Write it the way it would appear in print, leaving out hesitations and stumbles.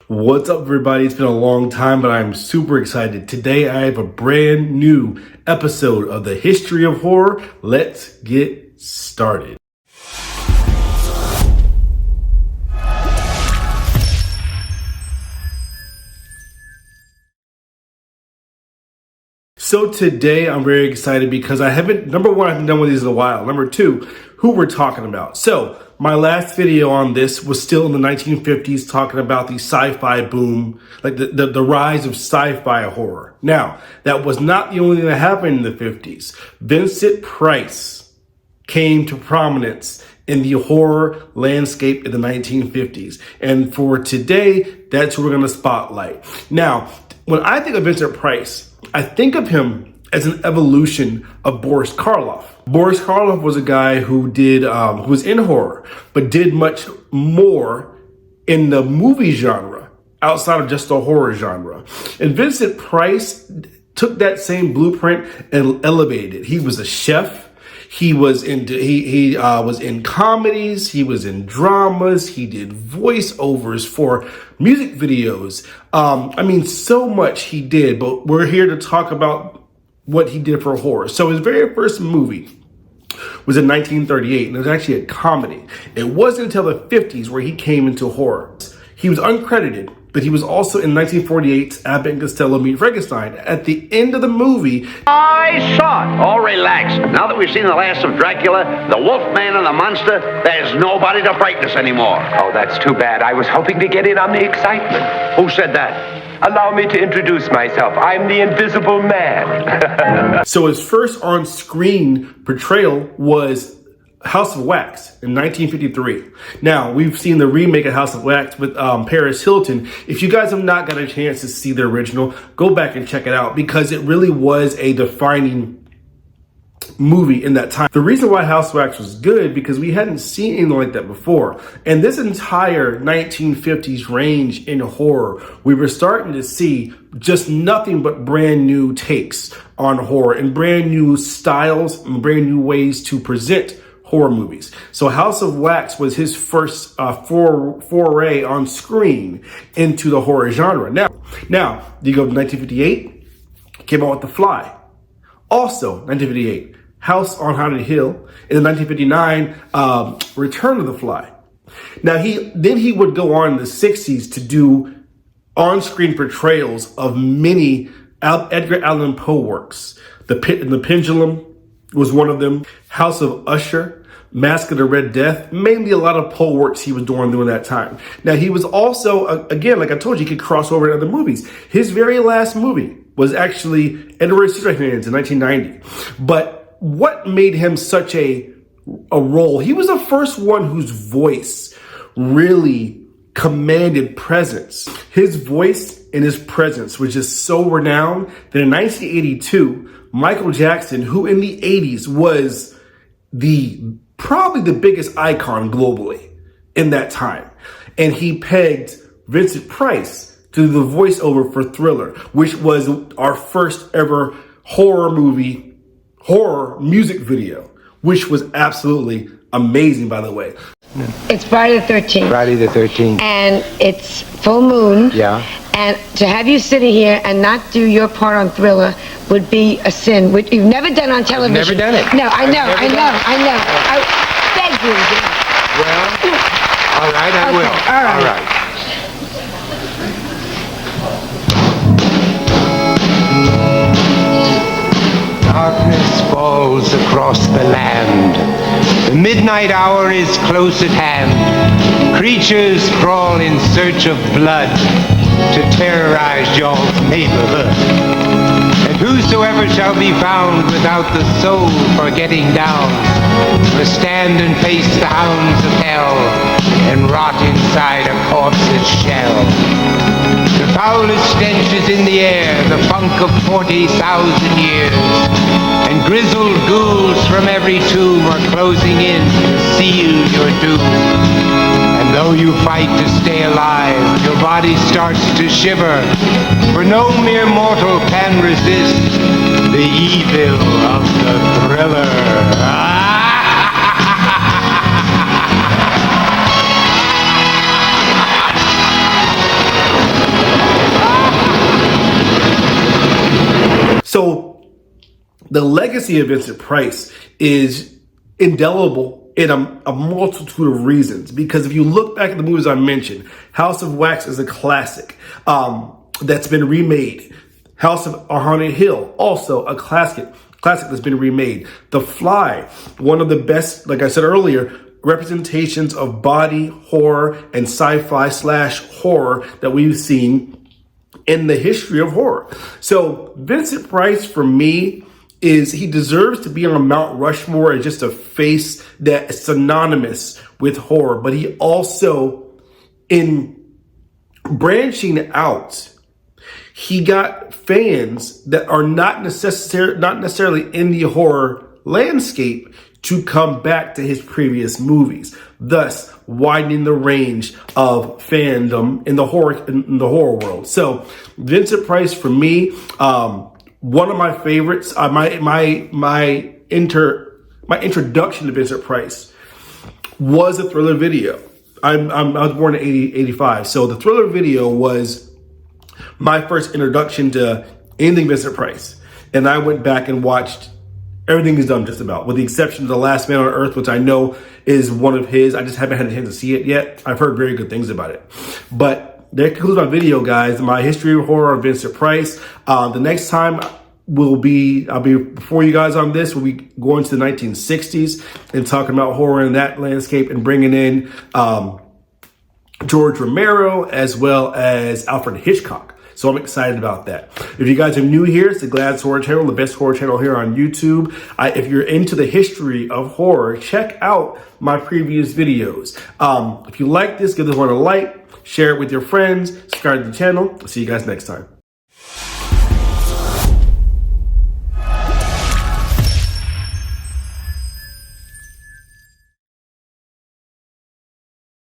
What's up, everybody? It's been a long time, but I'm super excited. Today, I have a brand new episode of the History of Horror. Let's get started. So today I'm very excited because I haven't done one of these in a while. Number two, who we're talking about. So my last video on this was still in the 1950s, talking about the sci-fi boom, like the rise of sci-fi horror. Now, that was not the only thing that happened in the 50s. Vincent Price came to prominence in the horror landscape in the 1950s. And for today, that's who we're going to spotlight. Now, when I think of Vincent Price, I think of him as an evolution of Boris Karloff. Boris Karloff was a guy who was in horror, but did much more in the movie genre outside of just the horror genre. And Vincent Price took that same blueprint and elevated it. He was a chef. He was in comedies. He was in dramas. He did voiceovers for music videos. So much he did, but we're here to talk about what he did for horror. So his very first movie was in 1938, and it was actually a comedy. It wasn't until the 50s where he came into horror. He was uncredited, but he was also in 1948's Abbott and Costello Meet Frankenstein. At the end of the movie, I saw it. All relax. Now that we've seen the last of Dracula, the Wolfman and the monster, there's nobody to frighten us anymore. Oh, that's too bad. I was hoping to get in on the excitement. Who said that? Allow me to introduce myself. I'm the Invisible Man. So his first on-screen portrayal was House of Wax in 1953. Now, we've seen the remake of House of Wax with Paris Hilton. If you guys have not got a chance to see the original, go back and check it out because it really was a defining movie in that time. The reason why House of Wax was good because we hadn't seen anything like that before. And this entire 1950s range in horror, we were starting to see just nothing but brand new takes on horror and brand new styles and brand new ways to present horror movies. So House of Wax was his first foray on screen into the horror genre. Now you go to 1958, came out with The Fly. Also, 1958, House on Haunted Hill. And in 1959, Return of the Fly. Now he would go on in the 60s to do on-screen portrayals of many Edgar Allan Poe works. The Pit and the Pendulum was one of them. House of Usher, Mask of the Red Death, mainly a lot of Poe works he was doing during that time. Now he was also, again, like I told you, he could cross over to other movies. His very last movie was actually Edward Scissorhands in 1990. But what made him such a role? He was the first one whose voice really commanded presence. His voice and his presence was just so renowned that in 1982, Michael Jackson, who in the 80s was probably the biggest icon globally in that time, and he pegged Vincent Price to do the voiceover for Thriller, which was our first ever horror music video, which was absolutely amazing, by the way. It's Friday the 13th. Friday the 13th. And it's full moon. Yeah. And to have you sitting here and not do your part on Thriller would be a sin, which you've never done on television. Never done it. No, I know. I beg you. Well, all right, I will. All right. Darkness falls across the land. The midnight hour is close at hand. Creatures crawl in search of blood to terrorize y'all's neighborhood. And whosoever shall be found without the soul for getting down must stand and face the hounds of hell and rot inside a corpse's shell. The foulest stench is in the air, the funk of 40,000 years. And grizzled ghouls from every tomb are closing in to seal your doom. And though you fight to stay alive, your body starts to shiver, for no mere mortal can resist the evil of the Thriller. the legacy of Vincent Price is indelible in a multitude of reasons. Because if you look back at the movies I mentioned, House of Wax is a classic that's been remade. House of Haunted Hill, also a classic that's been remade. The Fly, one of the best, like I said earlier, representations of body horror and sci-fi / horror that we've seen in the history of horror. So Vincent Price, for me, he deserves to be on Mount Rushmore as just a face that is synonymous with horror. But he also, in branching out, he got fans that are not necessarily in the horror landscape to come back to his previous movies, thus widening the range of fandom in the horror world. So Vincent Price, for me, one of my favorites. My introduction to Vincent Price was a Thriller video. I was born in 85, so the Thriller video was my first introduction to anything Vincent Price. And I went back and watched everything he's done, just about, with the exception of The Last Man on Earth, which I know is one of his. I just haven't had a chance to see it yet. I've heard very good things about it. But that concludes my video, guys. My history of horror of Vincent Price. The next time I'll be before you guys on this. We'll be going to the 1960s and talking about horror in that landscape and bringing in George Romero as well as Alfred Hitchcock. So I'm excited about that. If you guys are new here, it's the Glad's Horror Channel, the best horror channel here on YouTube. If you're into the history of horror, check out my previous videos. If you like this, give this one a like, share it with your friends, subscribe to the channel. I'll see you guys next time.